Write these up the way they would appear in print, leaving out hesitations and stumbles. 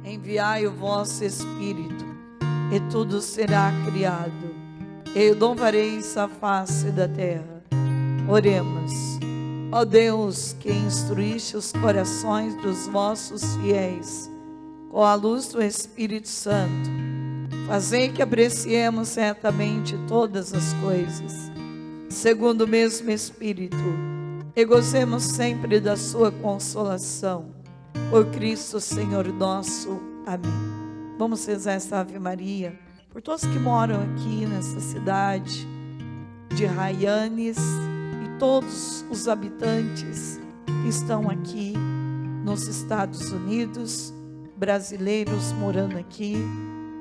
enviai o vosso Espírito, e tudo será criado, e renovareis a face da terra. Oremos. Ó Deus, que instruíste os corações dos vossos fiéis com a luz do Espírito Santo, fazei que apreciemos retamente todas as coisas, segundo o mesmo Espírito, e gozemos sempre da sua consolação. Por Cristo Senhor nosso. Amém. Vamos rezar esta Ave Maria por todos que moram aqui nessa cidade de Raianes e todos os habitantes que estão aqui nos Estados Unidos, brasileiros morando aqui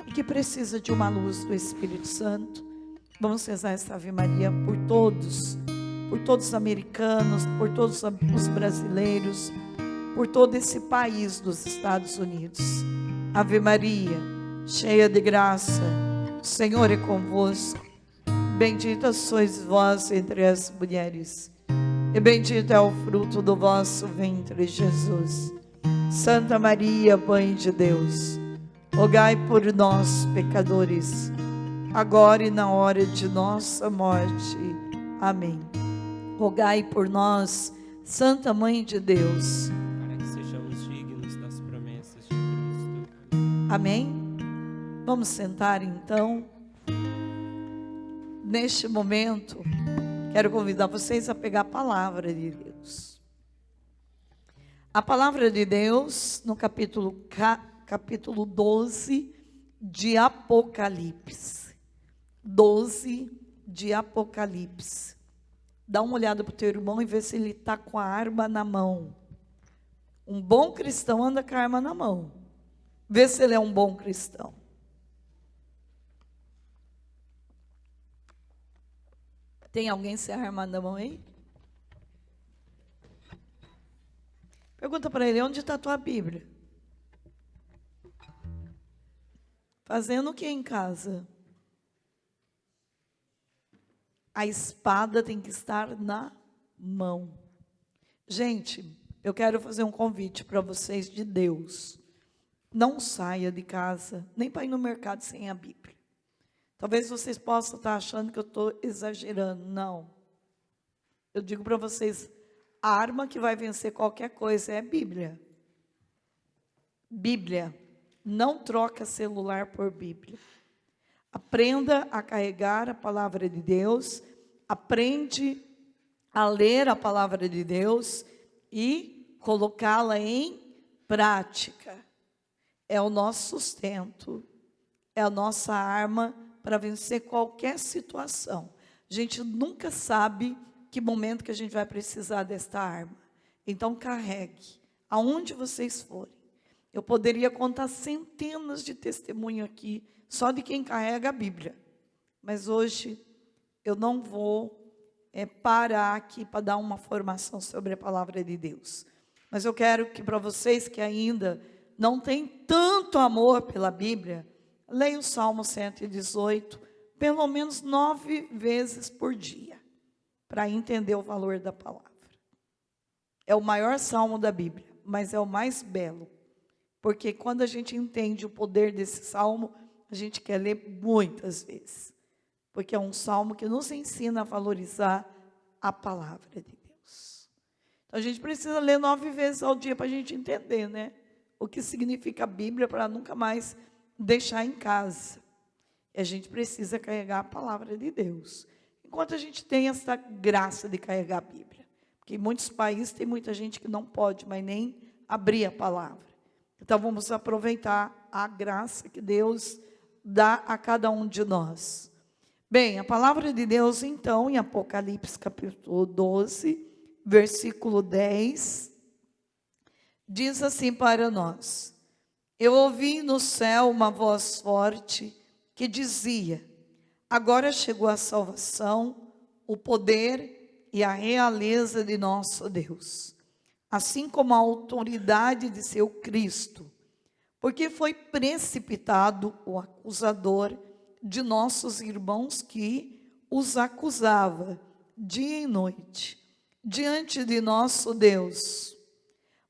e que precisa de uma luz do Espírito Santo. Vamos rezar esta Ave Maria por todos os americanos, por todos os brasileiros, por todo esse país dos Estados Unidos. Ave Maria, cheia de graça, o Senhor é convosco. Bendita sois vós entre as mulheres, e bendito é o fruto do vosso ventre, Jesus. Santa Maria, Mãe de Deus, rogai por nós, pecadores, agora e na hora de nossa morte. Amém. Rogai por nós, Santa Mãe de Deus, para que sejamos dignos das promessas de Cristo. Amém? Vamos sentar então. Neste momento, quero convidar vocês a pegar a palavra de Deus. A palavra de Deus no capítulo 12 de Apocalipse. 12 de Apocalipse. Dá uma olhada para o teu irmão e vê se ele está com a arma na mão. Um bom cristão anda com a arma na mão. Vê se ele é um bom cristão. Tem alguém sem a arma na mão aí? Pergunta para ele, onde está a tua Bíblia? Fazendo o que em casa? A espada tem que estar na mão. Gente, eu quero fazer um convite para vocês de Deus. Não saia de casa, nem para ir no mercado sem a Bíblia. Talvez vocês possam estar achando que eu estou exagerando. Não. Eu digo para vocês, a arma que vai vencer qualquer coisa é a Bíblia. Bíblia. Não troca celular por Bíblia. Aprenda a carregar a palavra de Deus. Aprende a ler a palavra de Deus e colocá-la em prática. É o nosso sustento. É a nossa arma para vencer qualquer situação. A gente nunca sabe que momento que a gente vai precisar desta arma. Então carregue, aonde vocês forem. Eu poderia contar centenas de testemunhos aqui, só de quem carrega a Bíblia. Mas hoje eu não vou parar aqui para dar uma formação sobre a palavra de Deus. Mas eu quero que para vocês que ainda não têm tanto amor pela Bíblia, leia o Salmo 118, pelo menos 9 vezes por dia, para entender o valor da palavra. É o maior salmo da Bíblia, mas é o mais belo, porque quando a gente entende o poder desse salmo, a gente quer ler muitas vezes, porque é um salmo que nos ensina a valorizar a palavra de Deus. Então a gente precisa ler 9 vezes ao dia para a gente entender, né? O que significa a Bíblia, para nunca mais deixar em casa. E a gente precisa carregar a palavra de Deus. Enquanto a gente tem essa graça de carregar a Bíblia. Porque em muitos países tem muita gente que não pode mais nem abrir a palavra. Então vamos aproveitar a graça que Deus dá a cada um de nós. Bem, a palavra de Deus então em Apocalipse capítulo 12, versículo 10, diz assim para nós: eu ouvi no céu uma voz forte que dizia: agora chegou a salvação, o poder e a realeza de nosso Deus, assim como a autoridade de seu Cristo, porque foi precipitado o acusador de nossos irmãos que os acusava dia e noite diante de nosso Deus.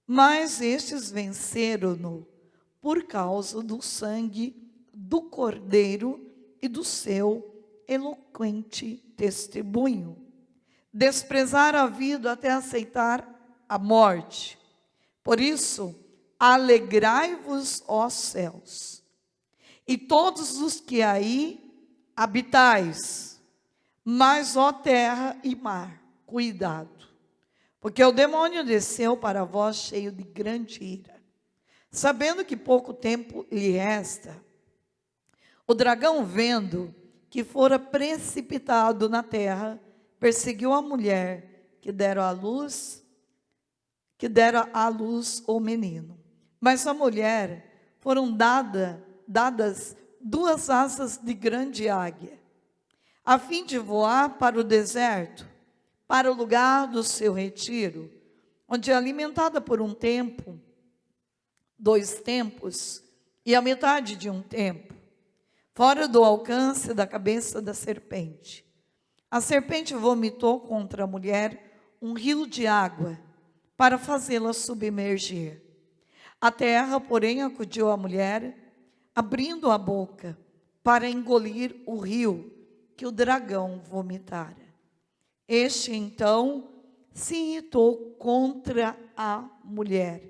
Mas estes venceram-no por causa do sangue do Cordeiro e do seu eloquente testemunho. Desprezaram a vida até aceitar a morte. Por isso, alegrai-vos, ó céus, e todos os que aí habitais, mas, ó terra e mar, cuidado, porque o demônio desceu para vós cheio de grande ira, sabendo que pouco tempo lhe resta. O dragão, vendo que fora precipitado na terra, perseguiu a mulher que dera à luz o menino. Mas a mulher foram dadas 2 asas de grande águia, a fim de voar para o deserto, para o lugar do seu retiro, onde é alimentada por um tempo, 2 tempos e a metade de um tempo, fora do alcance da cabeça da serpente. A serpente vomitou contra a mulher um rio de água, para fazê-la submergir. A terra, porém, acudiu a mulher, abrindo a boca, para engolir o rio que o dragão vomitara. Este, então, se irritou contra a mulher,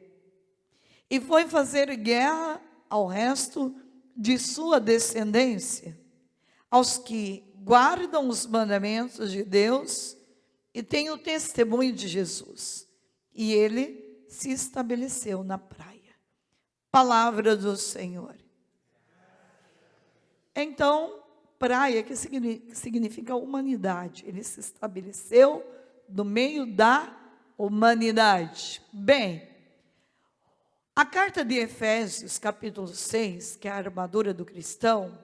e foi fazer guerra ao resto de sua descendência, aos que guardam os mandamentos de Deus e têm o testemunho de Jesus. E ele se estabeleceu na praia. Palavra do Senhor. Então, praia, que significa humanidade. Ele se estabeleceu no meio da humanidade. Bem, a carta de Efésios, capítulo 6, que é a armadura do cristão,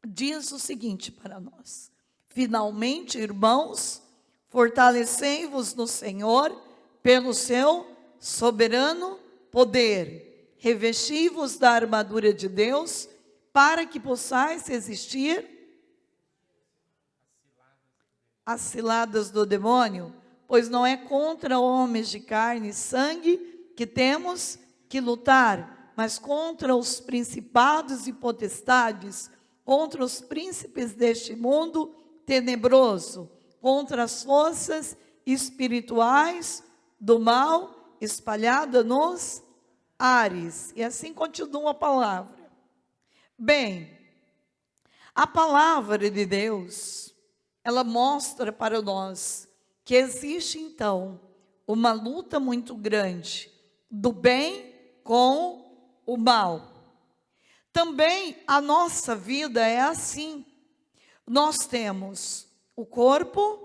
diz o seguinte para nós: finalmente, irmãos, fortalecei-vos no Senhor pelo seu soberano poder. Revesti-vos da armadura de Deus, para que possais resistir às ciladas do demônio, pois não é contra homens de carne e sangue que temos que lutar, mas contra os principados e potestades, contra os príncipes deste mundo tenebroso, contra as forças espirituais do mal espalhada nos ares. E assim continua a palavra. Bem, a palavra de Deus, ela mostra para nós que existe então uma luta muito grande do bem com o mal. Também a nossa vida é assim. Nós temos o corpo,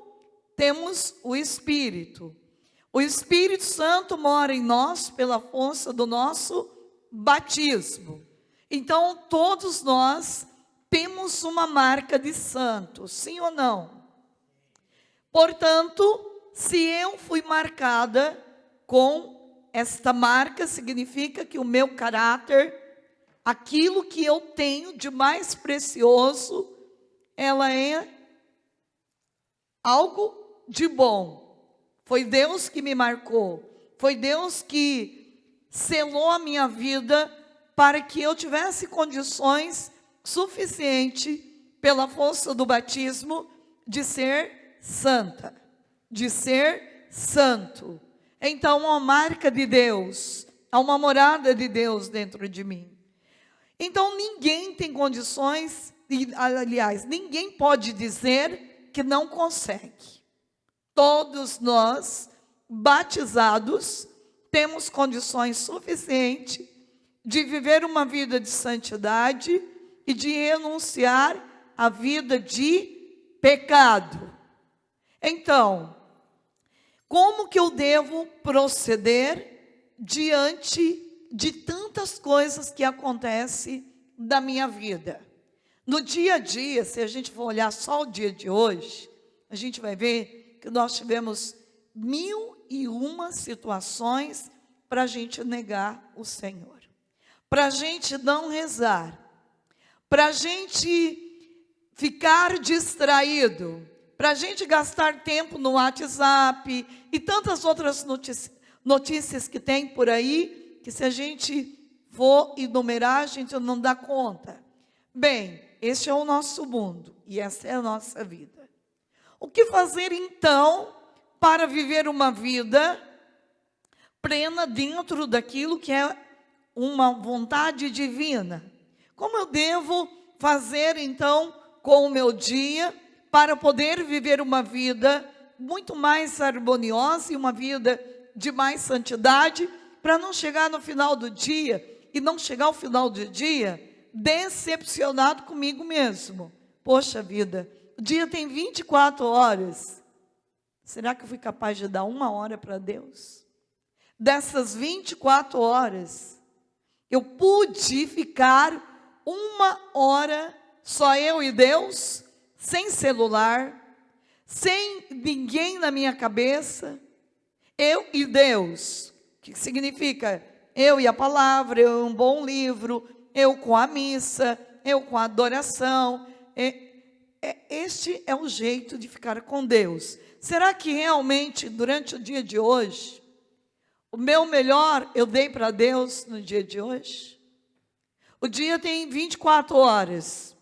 temos o espírito. O Espírito Santo mora em nós pela força do nosso batismo. Então, todos nós temos uma marca de santo, sim ou não? Portanto, se eu fui marcada com esta marca, significa que o meu caráter, aquilo que eu tenho de mais precioso, ela é algo de bom. Foi Deus que me marcou, foi Deus que selou a minha vida para que eu tivesse condições suficientes, pela força do batismo, de ser santa, de ser santo. Então, há uma marca de Deus, há uma morada de Deus dentro de mim. Então, ninguém tem condições, aliás, ninguém pode dizer que não consegue. Todos nós, batizados, temos condições suficientes de viver uma vida de santidade e de renunciar à vida de pecado. Então, como que eu devo proceder diante de tantas coisas que acontecem na minha vida? No dia a dia, se a gente for olhar só o dia de hoje, a gente vai ver que nós tivemos 1001 situações para a gente negar o Senhor, para a gente não rezar, para a gente ficar distraído, para a gente gastar tempo no WhatsApp e tantas outras notícias que tem por aí, que se a gente for enumerar, a gente não dá conta. Bem, este é o nosso mundo e essa é a nossa vida. O que fazer então para viver uma vida plena dentro daquilo que é uma vontade divina? Como eu devo fazer então com o meu dia para poder viver uma vida muito mais harmoniosa e uma vida de mais santidade, para não chegar no final do dia e não chegar ao final do dia decepcionado comigo mesmo? Poxa vida, o dia tem 24 horas. Será que eu fui capaz de dar 1 hora para Deus? Dessas 24 horas, eu pude ficar 1 hora só eu e Deus, sem celular, sem ninguém na minha cabeça, eu e Deus, que significa eu e a palavra, eu e um bom livro, eu com a missa, eu com a adoração. Este é o jeito de ficar com Deus. Será que realmente durante o dia de hoje, o meu melhor eu dei para Deus no dia de hoje? O dia tem 24 horas.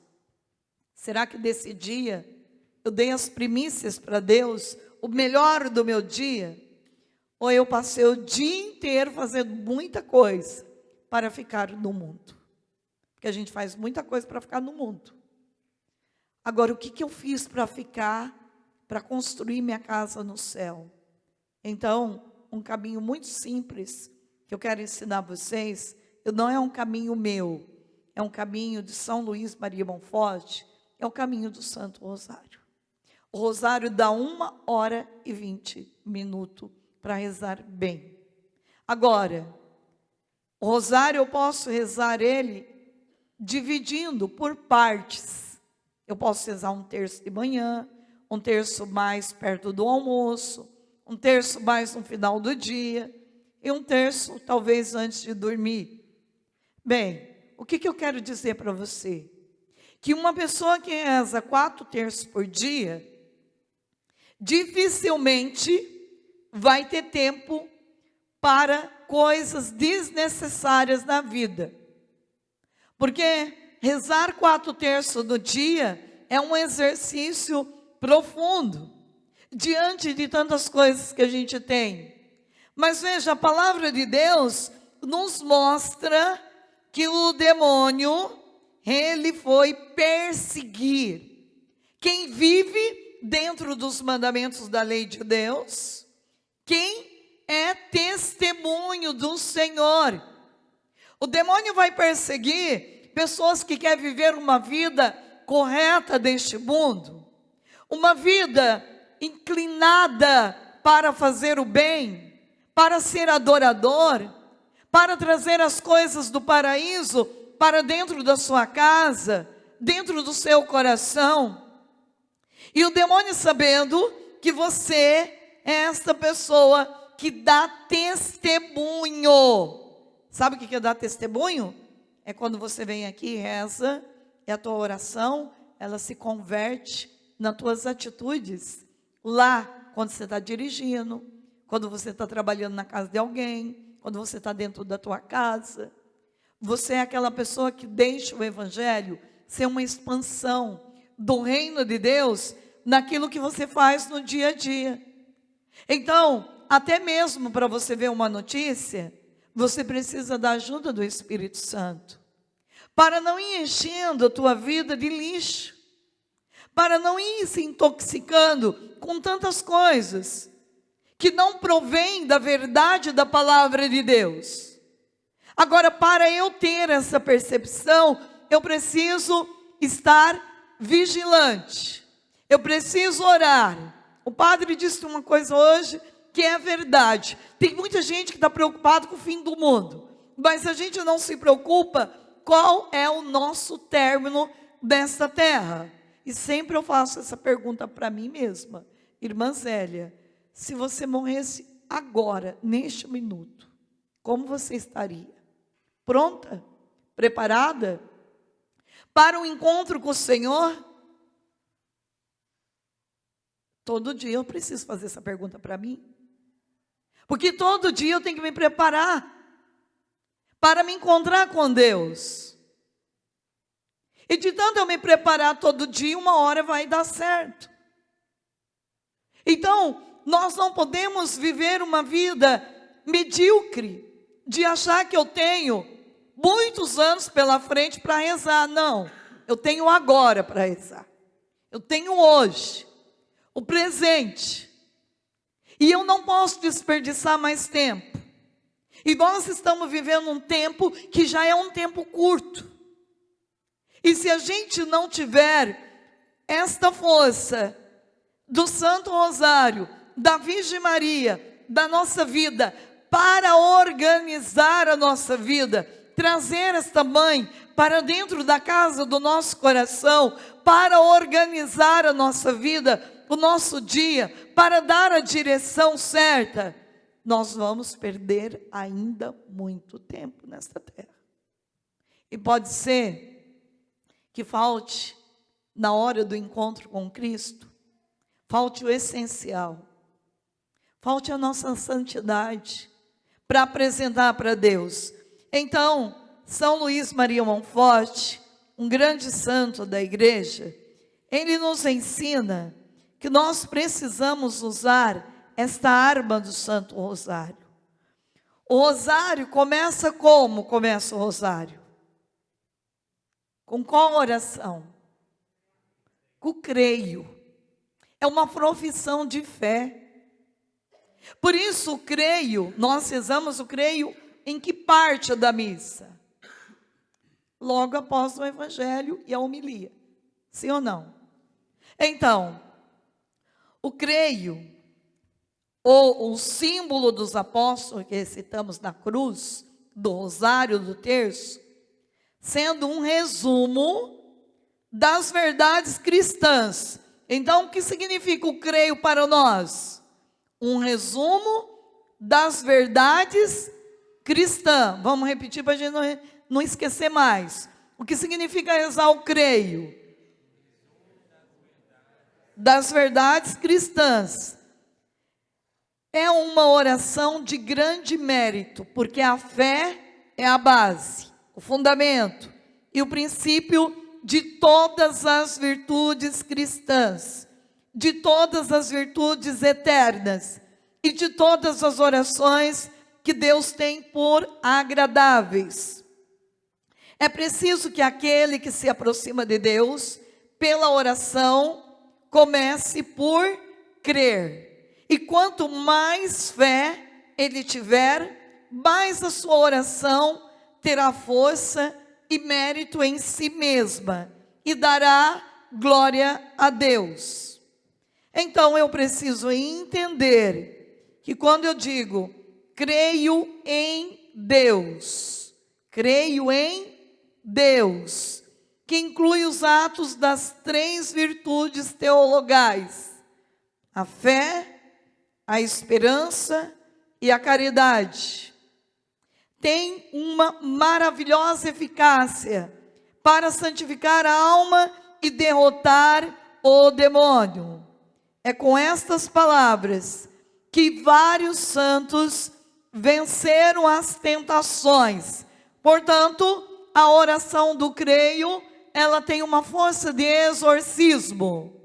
Será que desse dia eu dei as primícias para Deus, o melhor do meu dia? Ou eu passei o dia inteiro fazendo muita coisa para ficar no mundo? Porque a gente faz muita coisa para ficar no mundo. Agora, o que eu fiz para ficar, para construir minha casa no céu? Então, um caminho muito simples que eu quero ensinar a vocês, não é um caminho meu, é um caminho de São Luís Maria Monforte, é o caminho do Santo Rosário. O Rosário dá 1h20 para rezar bem. Agora, o Rosário eu posso rezar ele dividindo por partes. Eu posso rezar 1/3 de manhã, 1/3 mais perto do almoço, 1/3 mais no final do dia, e 1/3 talvez antes de dormir. Bem, o que eu quero dizer para você? Que uma pessoa que reza 4/3 por dia, dificilmente vai ter tempo para coisas desnecessárias na vida. Porque rezar 4/3 do dia é um exercício profundo, diante de tantas coisas que a gente tem. Mas veja, a palavra de Deus nos mostra que o demônio, ele foi perseguir quem vive dentro dos mandamentos da lei de Deus, quem é testemunho do Senhor. O demônio vai perseguir pessoas que querem viver uma vida correta deste mundo, uma vida inclinada para fazer o bem, para ser adorador, para trazer as coisas do paraíso para dentro da sua casa, dentro do seu coração. E o demônio, sabendo que você é esta pessoa que dá testemunho. Sabe o que é dar testemunho? É quando você vem aqui e reza, e a tua oração, ela se converte nas tuas atitudes. Lá, quando você está dirigindo, quando você está trabalhando na casa de alguém, quando você está dentro da tua casa. Você é aquela pessoa que deixa o evangelho ser uma expansão do reino de Deus naquilo que você faz no dia a dia. Então, até mesmo para você ver uma notícia, você precisa da ajuda do Espírito Santo, para não ir enchendo a tua vida de lixo, para não ir se intoxicando com tantas coisas que não provém da verdade da palavra de Deus. Agora, para eu ter essa percepção, eu preciso estar vigilante, eu preciso orar. O padre disse uma coisa hoje que é verdade. Tem muita gente que está preocupada com o fim do mundo, mas a gente não se preocupa qual é o nosso término desta terra. E sempre eu faço essa pergunta para mim mesma: irmã Zélia, se você morresse agora, neste minuto, como você estaria? Pronta? Preparada para o encontro com o Senhor? Todo dia eu preciso fazer essa pergunta para mim, porque todo dia eu tenho que me preparar para me encontrar com Deus. E de tanto eu me preparar todo dia, uma hora vai dar certo. Então, nós não podemos viver uma vida medíocre, de achar que eu tenho muitos anos pela frente para rezar. Não, eu tenho agora para rezar. Eu tenho hoje, o presente. E eu não posso desperdiçar mais tempo. E nós estamos vivendo um tempo que já é um tempo curto. E se a gente não tiver esta força do Santo Rosário, da Virgem Maria, da nossa vida, para organizar a nossa vida, trazer esta mãe para dentro da casa do nosso coração, para organizar a nossa vida, o nosso dia, para dar a direção certa, nós vamos perder ainda muito tempo nesta terra. E pode ser que falte, na hora do encontro com Cristo, falte o essencial, falte a nossa santidade para apresentar para Deus. Então, São Luís Maria Monforte, um grande santo da igreja, ele nos ensina que nós precisamos usar esta arma do Santo Rosário. O rosário começa como começa o rosário? Com qual oração? Com o creio. É uma profissão de fé. Por isso o creio, nós rezamos o creio em que parte da missa? Logo após o evangelho e a homilia. Sim ou não? Então, o creio, ou o símbolo dos apóstolos que citamos na cruz, do rosário do terço, sendo um resumo das verdades cristãs. Então, o que significa o creio para nós? Um resumo das verdades cristãs. Vamos repetir para a gente não esquecer mais. O que significa rezar o creio? Das verdades cristãs. É uma oração de grande mérito, porque a fé é a base, o fundamento e o princípio de todas as virtudes cristãs, de todas as virtudes eternas e de todas as orações que Deus tem por agradáveis. É preciso que aquele que se aproxima de Deus, pela oração, comece por crer. E quanto mais fé ele tiver, mais a sua oração terá força e mérito em si mesma e dará glória a Deus. Então eu preciso entender que quando eu digo creio em Deus, creio em Deus, que inclui os atos das 3 virtudes teologais: a fé, a esperança e a caridade, tem uma maravilhosa eficácia para santificar a alma e derrotar o demônio. É com estas palavras que vários santos venceram as tentações. Portanto, a oração do creio, ela tem uma força de exorcismo.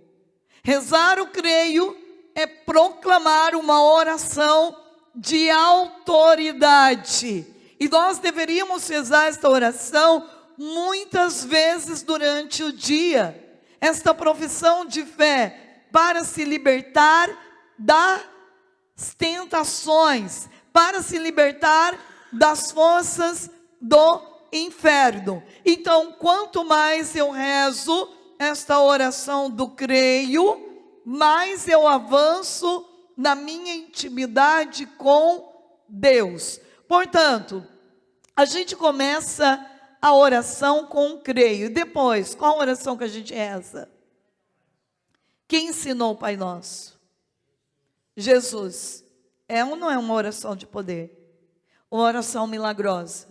Rezar o creio é proclamar uma oração de autoridade. E nós deveríamos rezar esta oração muitas vezes durante o dia. Esta profissão de fé para se libertar das tentações, para se libertar das forças do inferno. Então, quanto mais eu rezo esta oração do creio, mais eu avanço na minha intimidade com Deus. Portanto, a gente começa a oração com o creio. E depois, qual oração que a gente reza? Quem ensinou o Pai Nosso? Jesus. É ou não é uma oração de poder? Uma oração milagrosa.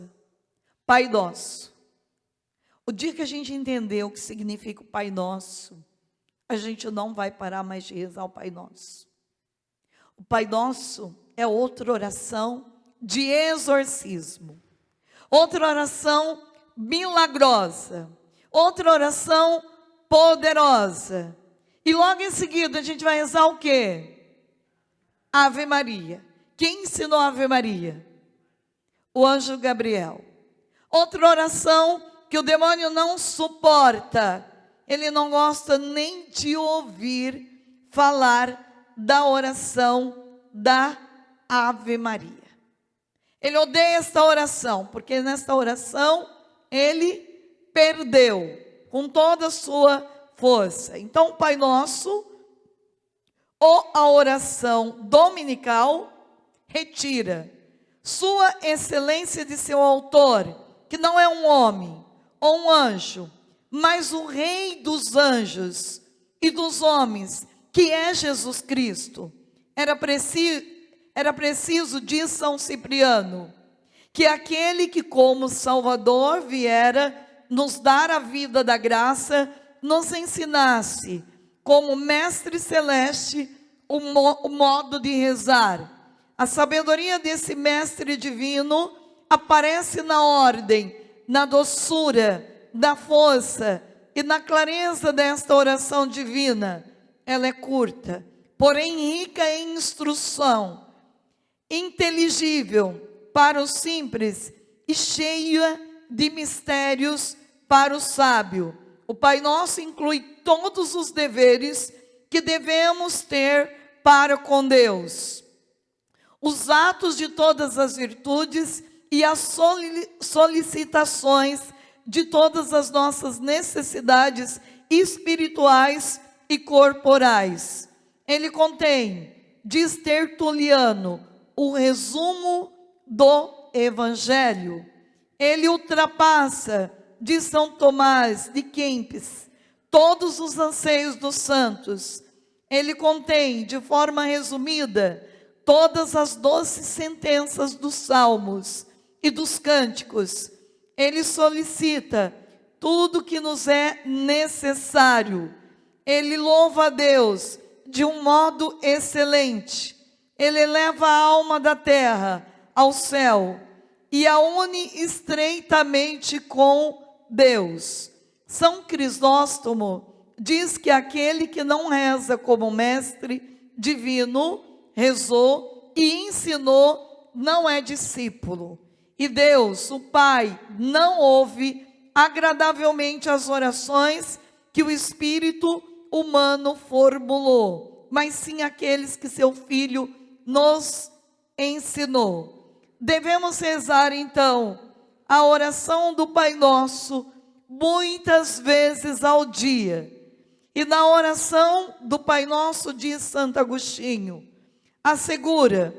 Pai Nosso. O dia que a gente entender o que significa o Pai Nosso, a gente não vai parar mais de rezar o Pai Nosso. O Pai Nosso é outra oração de exorcismo. outra oração milagrosa, outra oração poderosa. E logo em seguida a gente vai rezar o quê? Ave Maria. Quem ensinou a Ave Maria? O anjo Gabriel. Outra oração que o demônio não suporta. Ele não gosta nem de ouvir falar da oração da Ave Maria. Ele odeia esta oração, porque nesta oração ele perdeu com toda a sua força. Então, o Pai Nosso, ou a oração dominical, retira sua excelência de seu autor, que não é um homem ou um anjo, mas o Rei dos anjos e dos homens, que é Jesus Cristo. Era preciso, diz São Cipriano, que aquele que como Salvador viera nos dar a vida da graça, nos ensinasse, como Mestre Celeste, o modo de rezar. A sabedoria desse Mestre Divino aparece na ordem, na doçura, na força e na clareza desta oração divina. Ela é curta, porém rica em instrução, inteligível para o simples e cheia de mistérios para o sábio. O Pai Nosso inclui todos os deveres que devemos ter para com Deus, os atos de todas as virtudes e as solicitações de todas as nossas necessidades espirituais e corporais. Ele contém, diz Tertuliano, o resumo do Evangelho. Ele ultrapassa, diz São Tomás de Kempis, todos os anseios dos santos. Ele contém, de forma resumida, todas as doces sentenças dos salmos e dos cânticos. Ele solicita tudo que nos é necessário. Ele louva a Deus de um modo excelente. Ele eleva a alma da terra ao céu e a une estreitamente com Deus. São Crisóstomo diz que aquele que não reza como mestre divino, rezou e ensinou, não é discípulo. E Deus, o Pai, não ouve agradavelmente as orações que o espírito humano formulou, mas sim aqueles que seu Filho nos ensinou. Devemos rezar então a oração do Pai Nosso muitas vezes ao dia. E na oração do Pai Nosso, diz Santo Agostinho, assegura,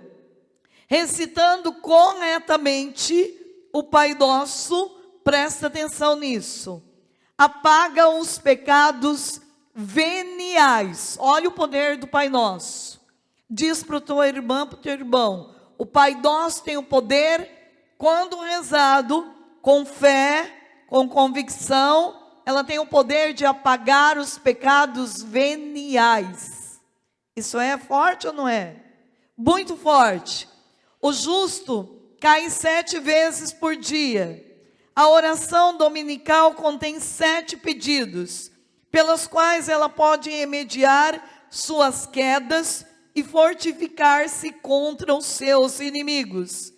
recitando corretamente o Pai Nosso, presta atenção nisso, apaga os pecados veniais. Olha o poder do Pai Nosso. Diz para o teu irmão, para o teu irmão, o Pai Nosso tem o poder, quando rezado, com fé, com convicção, ela tem o poder de apagar os pecados veniais. Isso é forte ou não é? Muito forte. O justo cai 7 vezes por dia. A oração dominical contém 7 pedidos, pelos quais ela pode remediar suas quedas e fortificar-se contra os seus inimigos.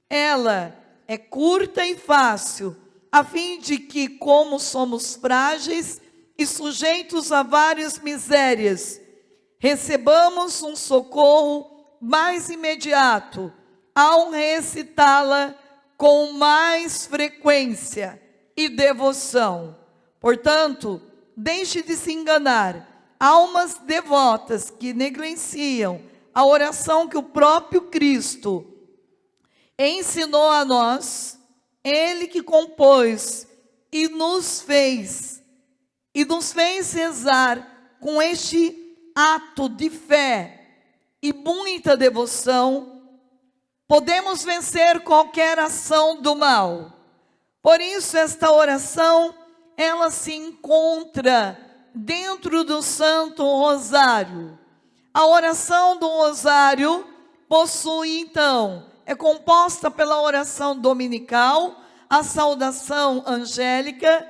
Ela é curta e fácil, a fim de que, como somos frágeis e sujeitos a várias misérias, recebamos um socorro mais imediato ao recitá-la com mais frequência e devoção. Portanto, deixe de se enganar. Almas devotas que negligenciam a oração que o próprio Cristo ensinou a nós, Ele que compôs e nos fez rezar com este ato de fé e muita devoção, podemos vencer qualquer ação do mal. Por isso esta oração, ela se encontra dentro do Santo Rosário. A oração do Rosário possui então, é composta pela oração dominical, a saudação angélica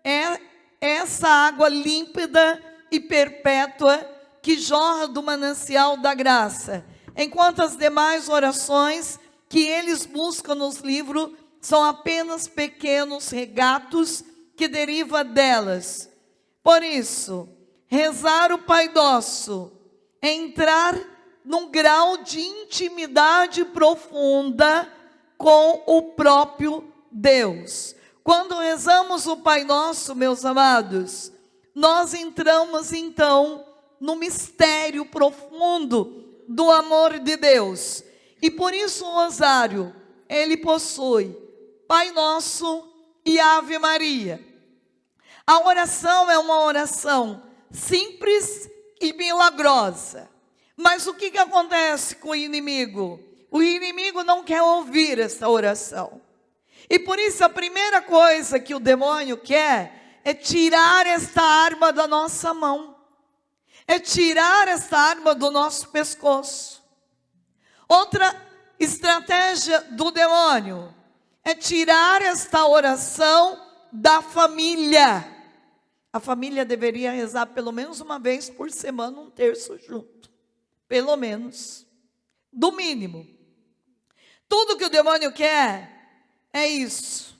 é essa água límpida e perpétua que jorra do manancial da graça, enquanto as demais orações que eles buscam nos livros são apenas pequenos regatos que derivam delas. Por isso, rezar o Pai Nosso é entrar num grau de intimidade profunda com o próprio Deus. Quando rezamos o Pai Nosso, meus amados, nós entramos então no mistério profundo do amor de Deus. E por isso o rosário, ele possui Pai Nosso e Ave Maria. A oração é uma oração simples e milagrosa. Mas o que acontece com o inimigo? O inimigo não quer ouvir essa oração. E por isso a primeira coisa que o demônio quer é tirar esta arma da nossa mão. É tirar esta arma do nosso pescoço. Outra estratégia do demônio é tirar esta oração da família. A família deveria rezar pelo menos uma vez por semana, um terço junto. Pelo menos. Do mínimo. Tudo que o demônio quer é isso.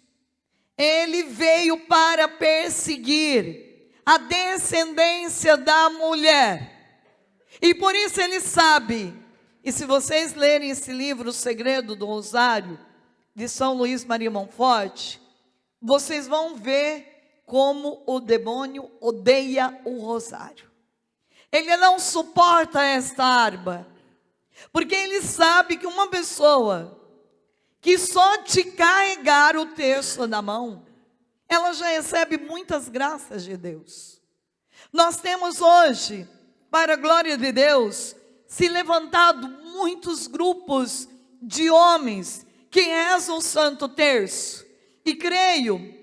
Ele veio para perseguir a descendência da mulher. E por isso ele sabe. E se vocês lerem esse livro, O Segredo do Rosário, de São Luís Maria Monforte, vocês vão ver como o demônio odeia o rosário. Ele não suporta esta arma, porque ele sabe que uma pessoa que só de carregar o terço na mão, ela já recebe muitas graças de Deus. Nós temos hoje, para a glória de Deus, se levantado muitos grupos de homens que rezam o Santo Terço. E creio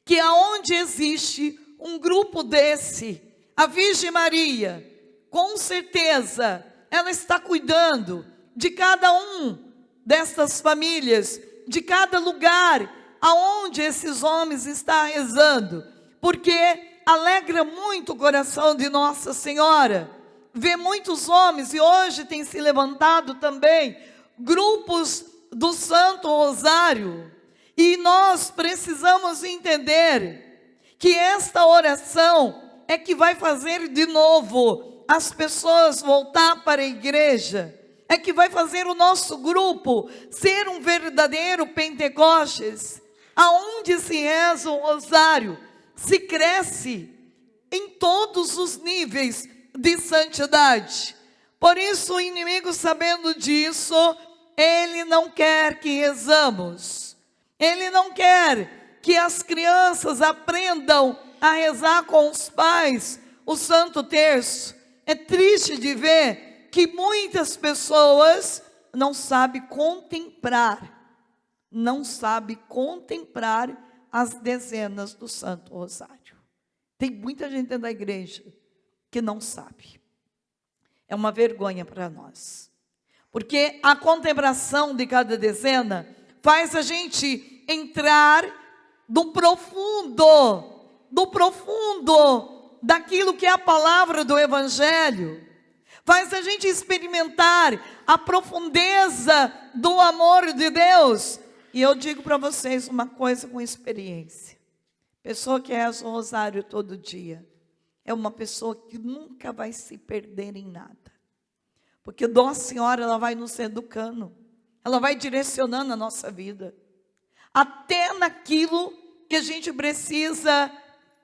que aonde existe um grupo desse, a Virgem Maria, com certeza, ela está cuidando de cada um destas famílias, de cada lugar aonde esses homens estão rezando, porque alegra muito o coração de Nossa Senhora, ver muitos homens, e hoje tem se levantado também grupos do Santo Rosário, e nós precisamos entender que esta oração é que vai fazer de novo as pessoas voltar para a igreja, é que vai fazer o nosso grupo ser um verdadeiro Pentecostes, aonde se reza o rosário, se cresce em todos os níveis de santidade. Por isso o inimigo, sabendo disso, ele não quer que rezamos, ele não quer que as crianças aprendam a rezar com os pais o Santo Terço. É triste de ver que muitas pessoas não sabem contemplar as dezenas do Santo Rosário. Tem muita gente dentro da igreja que não sabe. É uma vergonha para nós, porque a contemplação de cada dezena faz a gente entrar do profundo daquilo que é a palavra do Evangelho, faz a gente experimentar a profundeza do amor de Deus. E eu digo para vocês uma coisa com experiência: pessoa que reza o rosário todo dia é uma pessoa que nunca vai se perder em nada, porque Nossa Senhora, ela vai nos educando, ela vai direcionando a nossa vida, até naquilo que a gente precisa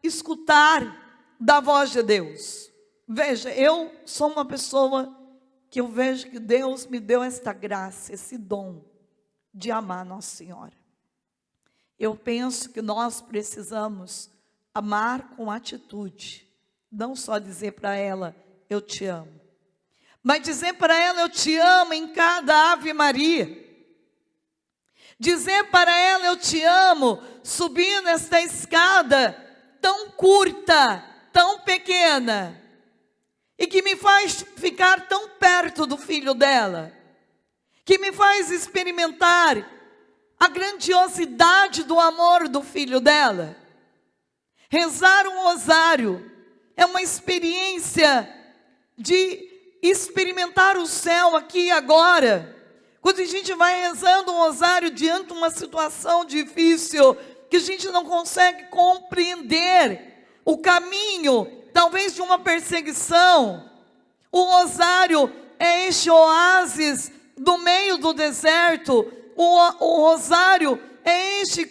escutar da voz de Deus. Veja, eu sou uma pessoa que eu vejo que Deus me deu esta graça, esse dom de amar Nossa Senhora. Eu penso que nós precisamos amar com atitude, não só dizer para ela, eu te amo, mas dizer para ela, eu te amo em cada Ave Maria. Dizer para ela, eu te amo, subindo esta escada tão curta, tão pequena, e que me faz ficar tão perto do filho dela, que me faz experimentar a grandiosidade do amor do filho dela. Rezar um rosário é uma experiência de experimentar o céu aqui e agora. Quando a gente vai rezando um rosário diante de uma situação difícil, que a gente não consegue compreender o caminho, talvez de uma perseguição, o rosário é este oásis do meio do deserto. O rosário é este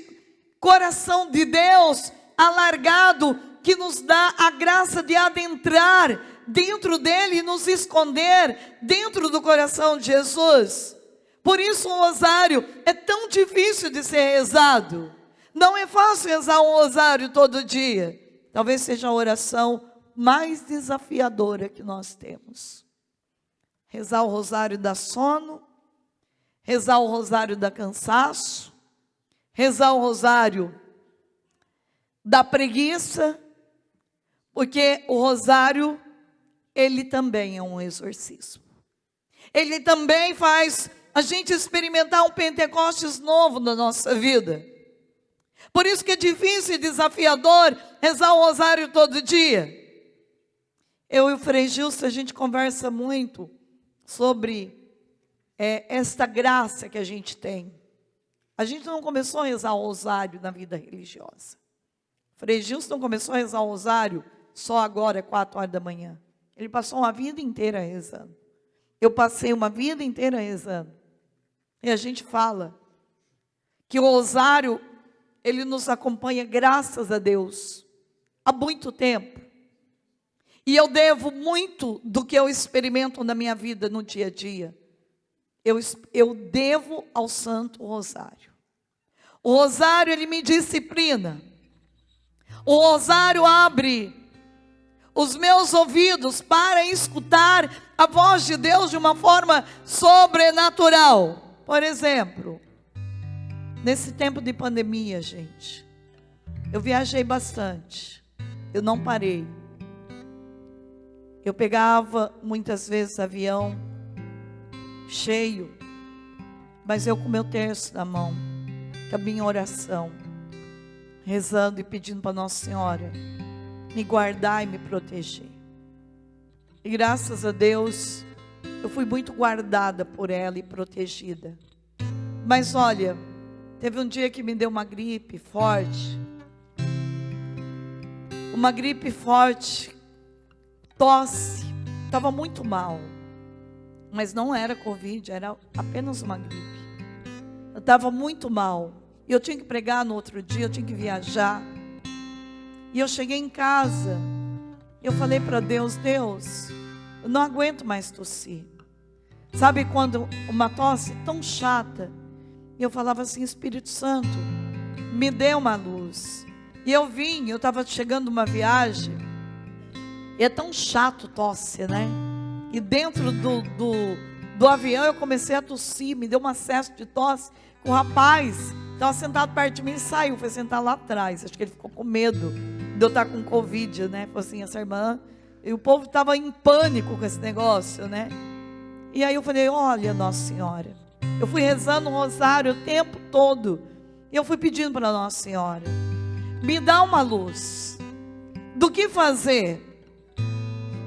coração de Deus alargado que nos dá a graça de adentrar dentro dele e nos esconder dentro do coração de Jesus. Por isso o rosário é tão difícil de ser rezado. Não é fácil rezar um rosário todo dia. Talvez seja a oração mais desafiadora que nós temos. Rezar o rosário dá sono, rezar o rosário dá cansaço, rezar o rosário dá preguiça, porque o rosário, ele também é um exorcismo. Ele também faz a gente experimentar um Pentecostes novo na nossa vida. Por isso que é difícil e desafiador rezar o rosário todo dia. Eu e o Frei Gilson, a gente conversa muito sobre esta graça que a gente tem. A gente não começou a rezar o rosário na vida religiosa. O Frei Gilson não começou a rezar o rosário só agora, 4 horas da manhã. Ele passou uma vida inteira rezando. Eu passei uma vida inteira rezando. E a gente fala que o rosário, ele nos acompanha, graças a Deus, há muito tempo. E eu devo muito do que eu experimento na minha vida no dia a dia. Eu devo ao Santo Rosário. O rosário, ele me disciplina. O rosário abre os meus ouvidos para escutar a voz de Deus de uma forma sobrenatural. Por exemplo, nesse tempo de pandemia, gente, eu viajei bastante. Eu não parei. Eu pegava muitas vezes avião cheio, mas eu com meu terço na mão, com a minha oração, rezando e pedindo para Nossa Senhora me guardar e me proteger. E graças a Deus, eu fui muito guardada por ela e protegida. Mas olha, teve um dia que me deu uma gripe forte. Uma gripe forte, tosse, estava muito mal. Mas não era Covid, era apenas uma gripe. Eu estava muito mal. E eu tinha que pregar no outro dia, eu tinha que viajar. E eu cheguei em casa, eu falei para Deus, Deus, eu não aguento mais tossir. Sabe quando uma tosse tão chata, e eu falava assim, Espírito Santo, me dê uma luz. E eu estava chegando uma viagem, e é tão chato tosse, né? E dentro do avião eu comecei a tossir, me deu um acesso de tosse. O rapaz estava sentado perto de mim e saiu, foi sentar lá atrás. Acho que ele ficou com medo de eu estar com Covid, né? Falei assim, essa irmã... E o povo estava em pânico com esse negócio, né? E aí eu falei, olha, Nossa Senhora. Eu fui rezando o rosário o tempo todo. E eu fui pedindo para Nossa Senhora, me dá uma luz. Do que fazer?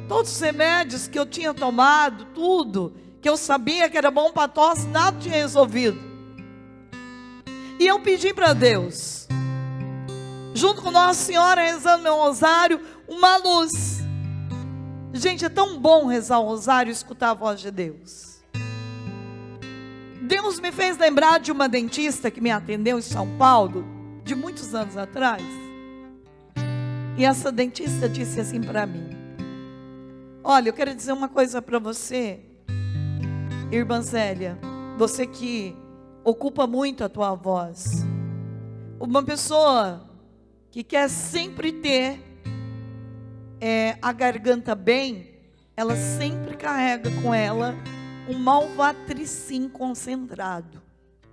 Todos os remédios que eu tinha tomado, tudo, que eu sabia que era bom para tosse, nada tinha resolvido. E eu pedi para Deus, junto com Nossa Senhora, rezando meu rosário, uma luz. Gente, é tão bom rezar o rosário e escutar a voz de Deus. Deus me fez lembrar de uma dentista que me atendeu em São Paulo, de muitos anos atrás. E essa dentista disse assim para mim, olha, eu quero dizer uma coisa para você, irmã Zélia, você que ocupa muito a tua voz. Uma pessoa que quer sempre ter a garganta bem, ela sempre carrega com ela um malvatricin concentrado.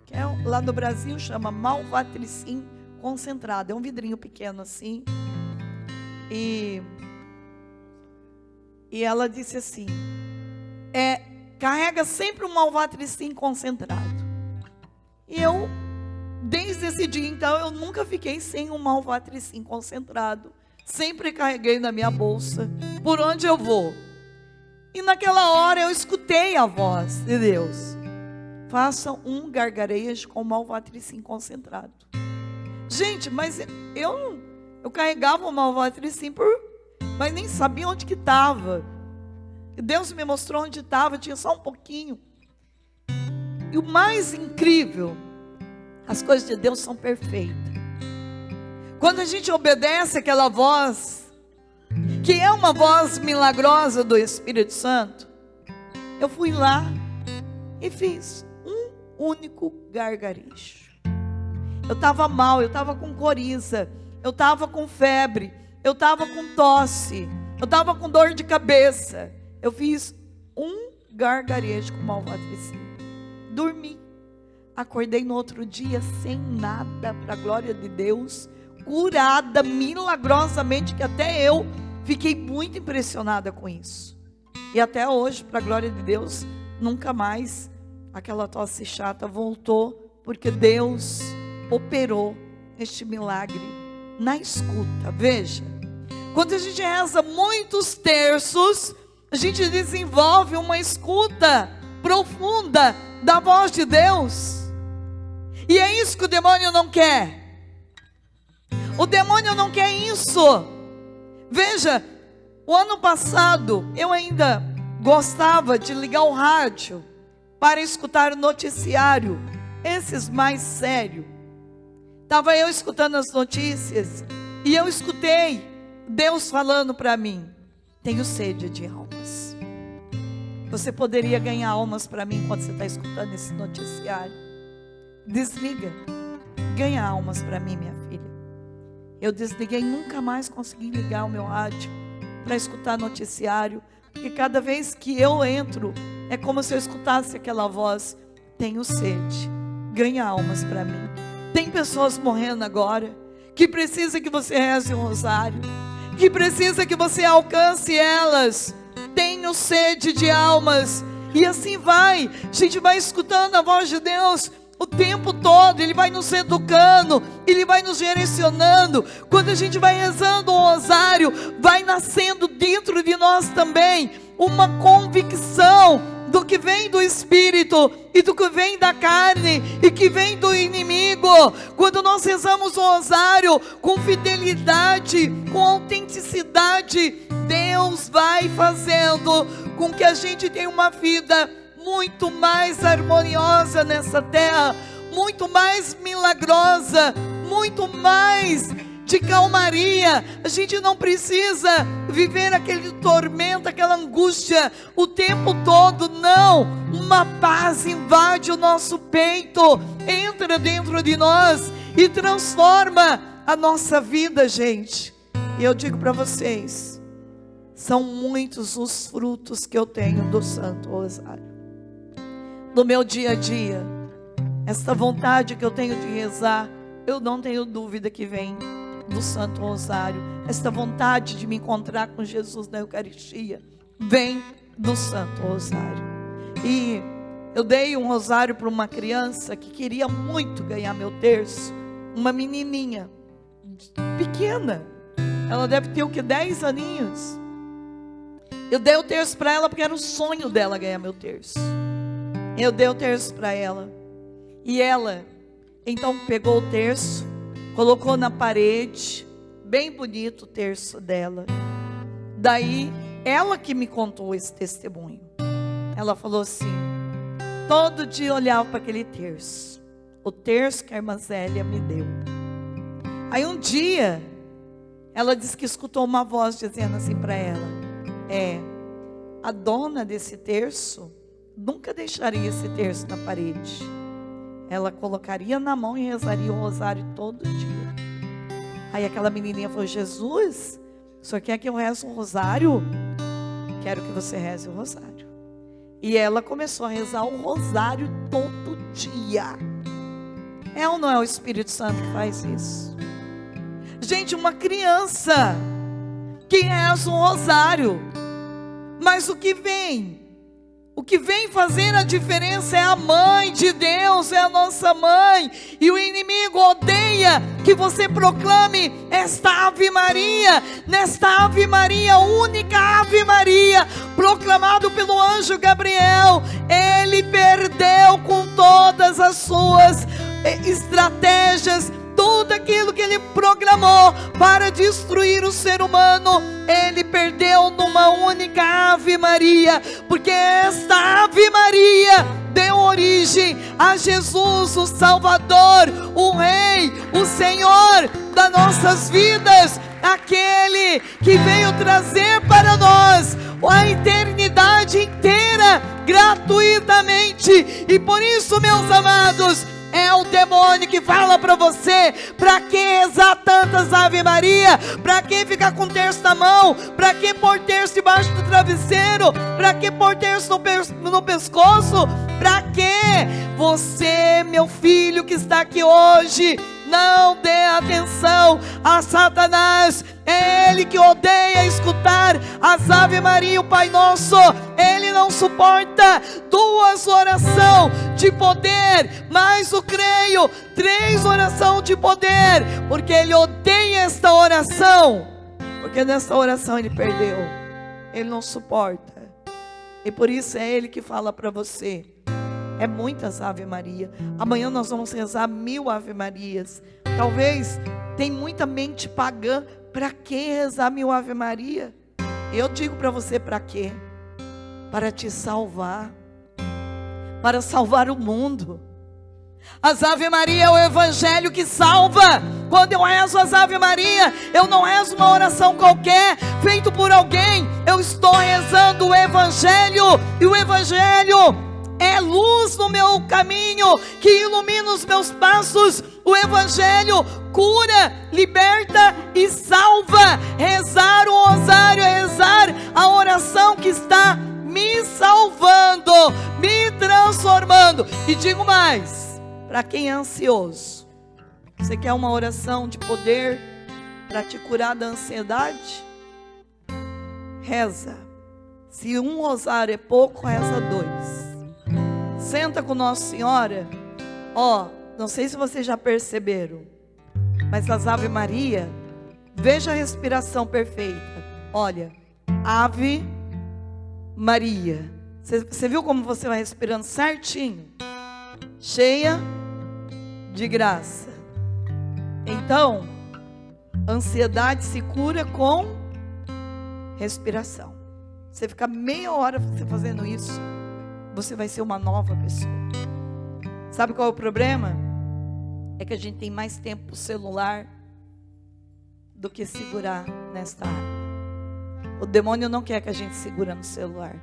Que lá no Brasil chama malvatricin concentrado. É um vidrinho pequeno assim. E ela disse assim, carrega sempre um malvatricin concentrado. E eu Desde esse dia, então, eu nunca fiquei sem um Malvatricin concentrado. Sempre carreguei na minha bolsa, por onde eu vou. E naquela hora eu escutei a voz de Deus: faça um gargarejo com Malvatricin concentrado. Gente, mas eu carregava o Malvatricin mas nem sabia onde que estava. Deus me mostrou onde estava, tinha só um pouquinho. E o mais incrível, as coisas de Deus são perfeitas. Quando a gente obedece aquela voz, que é uma voz milagrosa do Espírito Santo, eu fui lá e fiz um único gargarejo. Eu estava mal, eu estava com coriza, eu estava com febre, eu estava com tosse, eu estava com dor de cabeça. Eu fiz um gargarejo com Malvatricin. Dormi. Acordei no outro dia sem nada, para a glória de Deus, curada milagrosamente, que até eu fiquei muito impressionada com isso. E até hoje, para a glória de Deus, nunca mais aquela tosse chata voltou, porque Deus operou este milagre na escuta. Veja, quando a gente reza muitos terços, a gente desenvolve uma escuta profunda da voz de Deus. E é isso que o demônio não quer. O demônio não quer isso. Veja, o ano passado eu ainda gostava de ligar o rádio para escutar o noticiário, esses mais sérios. Estava eu escutando as notícias e eu escutei Deus falando para mim: tenho sede de almas. Você poderia ganhar almas para mim enquanto você está escutando esse noticiário? Desliga, ganha almas para mim, minha filha. Eu desliguei, nunca mais consegui ligar o meu rádio para escutar noticiário, porque cada vez que eu entro, é como se eu escutasse aquela voz: tenho sede, ganha almas para mim. Tem pessoas morrendo agora, que precisa que você reze um rosário, que precisa que você alcance elas. Tenho sede de almas. E assim vai, a gente vai escutando a voz de Deus o tempo todo. Ele vai nos educando, Ele vai nos direcionando. Quando a gente vai rezando o rosário, vai nascendo dentro de nós também uma convicção do que vem do Espírito e do que vem da carne e que vem do inimigo. Quando nós rezamos o rosário com fidelidade, com autenticidade, Deus vai fazendo com que a gente tenha uma vida muito mais harmoniosa nessa terra, muito mais milagrosa, muito mais de calmaria. A gente não precisa viver aquele tormento, aquela angústia o tempo todo, não. Uma paz invade o nosso peito, entra dentro de nós e transforma a nossa vida, gente. E eu digo para vocês, são muitos os frutos que eu tenho do Santo Rosário. No meu dia a dia, essa vontade que eu tenho de rezar, eu não tenho dúvida que vem do Santo Rosário. Esta vontade de me encontrar com Jesus na Eucaristia vem do Santo Rosário. E eu dei um rosário para uma criança que queria muito ganhar meu terço, uma menininha pequena, ela deve ter o que, 10 aninhos. Eu dei o terço para ela porque era o sonho dela ganhar meu terço. Eu dei o terço para ela e ela então pegou o terço, colocou na parede, bem bonito o terço dela. Daí, ela que me contou esse testemunho. Ela falou assim: todo dia eu olhava para aquele terço, o terço que a irmã Zélia me deu. Aí um dia, ela disse que escutou uma voz dizendo assim para ela: a dona desse terço nunca deixaria esse terço na parede. Ela colocaria na mão e rezaria o rosário todo dia. Aí aquela menininha falou: Jesus, o senhor quer que eu reze um rosário? Quero que você reze o rosário. E ela começou a rezar o rosário todo dia. É ou não é o Espírito Santo que faz isso? Gente, uma criança que reza um rosário, mas o que vem O que vem fazer a diferença é a mãe de Deus, é a nossa mãe. E o inimigo odeia que você proclame esta Ave Maria. Nesta Ave Maria, única Ave Maria, proclamado pelo anjo Gabriel, ele perdeu com todas as suas estratégias, tudo aquilo que ele programou para destruir o ser humano, ele perdeu numa única Ave Maria, porque esta Ave Maria deu origem a Jesus, o Salvador, o Rei, o Senhor das nossas vidas, aquele que veio trazer para nós a eternidade inteira, gratuitamente. E por isso, meus amados, é o demônio que fala para você: para que rezar tantas Ave Maria? Para que ficar com terço na mão? Para que pôr terço debaixo do travesseiro? Para que pôr terço no pescoço? Para que? Você, meu filho que está aqui hoje, não dê atenção a Satanás. É ele que odeia escutar as Ave Maria e o Pai Nosso. Ele não suporta 2 orações de poder, mais o creio, 3 orações de poder, porque ele odeia esta oração, porque nesta oração ele perdeu, ele não suporta. E por isso é ele que fala para você: é muitas Ave Maria. Amanhã nós vamos rezar 1000 Ave Marias. Talvez tem muita mente pagã. Para que rezar 1000 Ave Maria? Eu digo para você: para quê? Para te salvar, para salvar o mundo. As Ave Maria é o Evangelho que salva. Quando eu rezo as Ave Maria, eu não rezo uma oração qualquer, feito por alguém. Eu estou rezando o Evangelho, e o Evangelho é luz no meu caminho, que ilumina os meus passos. O Evangelho cura, liberta e salva. Rezar o rosário é rezar a oração que está me salvando, me transformando. E digo mais, para quem é ansioso, você quer uma oração de poder para te curar da ansiedade? Reza. Se um rosário é pouco, reza 2. Senta com Nossa Senhora. Não sei se vocês já perceberam, mas as Ave Maria, veja a respiração perfeita. Olha, Ave Maria. Você viu como você vai respirando certinho? Cheia de graça. Então, ansiedade se cura com respiração. Você fica meia hora você fazendo isso, você vai ser uma nova pessoa. Sabe qual é o problema? É que a gente tem mais tempo pro celular do que segurar nesta área. O demônio não quer que a gente segura no celular.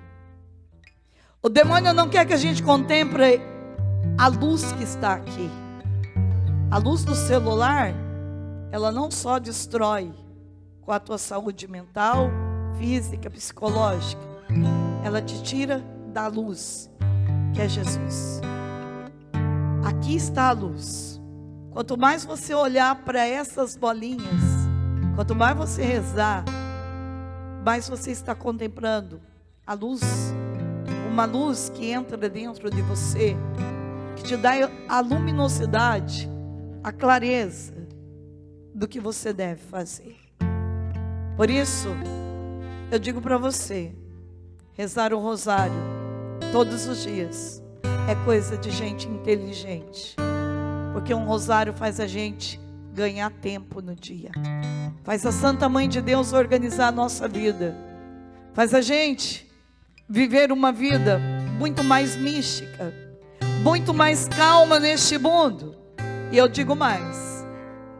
O demônio não quer que a gente contemple a luz que está aqui. A luz do celular, ela não só destrói com a tua saúde mental, física, psicológica, ela te tira da luz, que é Jesus. Aqui está a luz. Quanto mais você olhar para essas bolinhas, quanto mais você rezar, mais você está contemplando a luz, uma luz que entra dentro de você, que te dá a luminosidade, a clareza do que você deve fazer. Por isso, eu digo para você, rezar o rosário todos os dias é coisa de gente inteligente, porque um rosário faz a gente ganhar tempo no dia, faz a Santa Mãe de Deus organizar a nossa vida, faz a gente viver uma vida muito mais mística, muito mais calma neste mundo. E eu digo mais,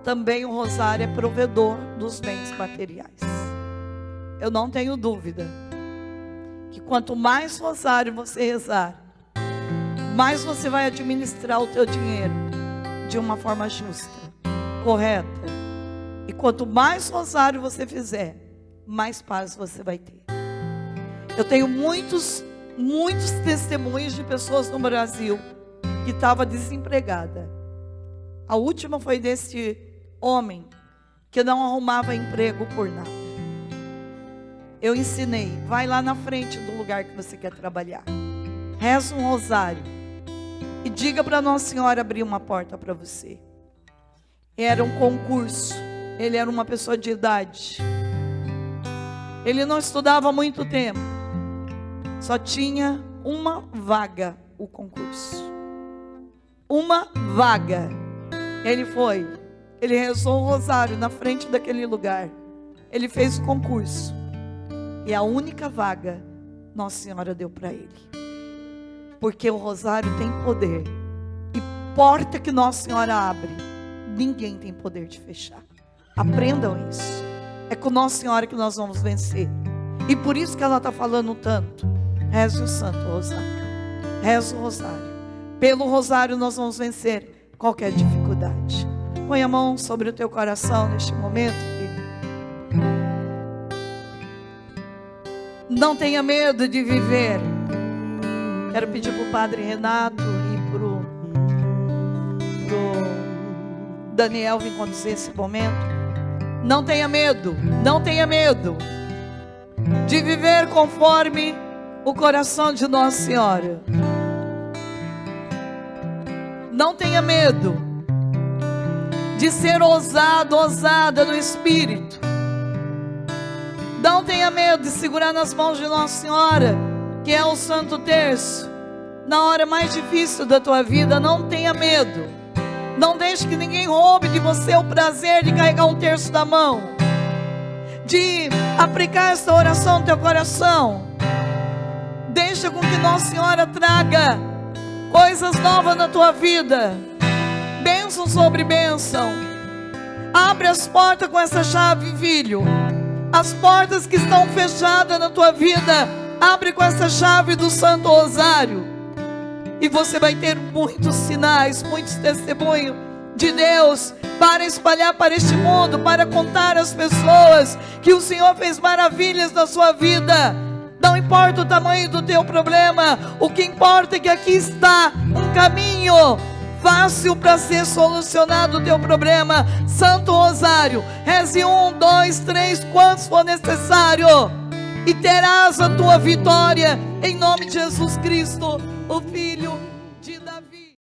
também o rosário é provedor dos bens materiais. Eu não tenho dúvida que quanto mais rosário você rezar, mais você vai administrar o teu dinheiro de uma forma justa, correta. E quanto mais rosário você fizer, mais paz você vai ter. Eu tenho muitos testemunhos de pessoas no Brasil que estavam desempregadas. A última foi desse homem que não arrumava emprego por nada. Eu ensinei, vai lá na frente do lugar que você quer trabalhar. reza um rosário e diga para Nossa Senhora abrir uma porta para você. Era um concurso. Ele era uma pessoa de idade. Ele não estudava há muito tempo. Só tinha uma vaga o concurso. Uma vaga. Ele foi. Ele rezou o rosário na frente daquele lugar. Ele fez o concurso. E a única vaga Nossa Senhora deu para ele. Porque o rosário tem poder. E porta que Nossa Senhora abre, ninguém tem poder de fechar. Aprendam isso. É com Nossa Senhora que nós vamos vencer. E por isso que ela está falando tanto. Reze o Santo Rosário. Reze o rosário. Pelo rosário nós vamos vencer qualquer dificuldade. Põe a mão sobre o teu coração neste momento, filho. Não tenha medo de viver. Quero pedir para o Padre Renato e para o Daniel vir conduzir esse momento. Não tenha medo, não tenha medo de viver conforme o coração de Nossa Senhora. Não tenha medo de ser ousado, ousada no Espírito. Não tenha medo de segurar nas mãos de Nossa Senhora, que é o Santo Terço, na hora mais difícil da tua vida. Não tenha medo. Não deixe que ninguém roube de você o prazer de carregar um terço da mão, de aplicar essa oração no teu coração. Deixa com que Nossa Senhora traga coisas novas na tua vida, bênção sobre bênção. Abre as portas com essa chave, filho. As portas que estão fechadas na tua vida, abre com essa chave do Santo Rosário. E você vai ter muitos sinais, muitos testemunhos de Deus para espalhar para este mundo, para contar às pessoas que o Senhor fez maravilhas na sua vida. Não importa o tamanho do teu problema, o que importa é que aqui está um caminho fácil para ser solucionado o teu problema. Santo Rosário, reze 1, 2, 3, quantos for necessário, e terás a tua vitória, em nome de Jesus Cristo, o Filho de Davi.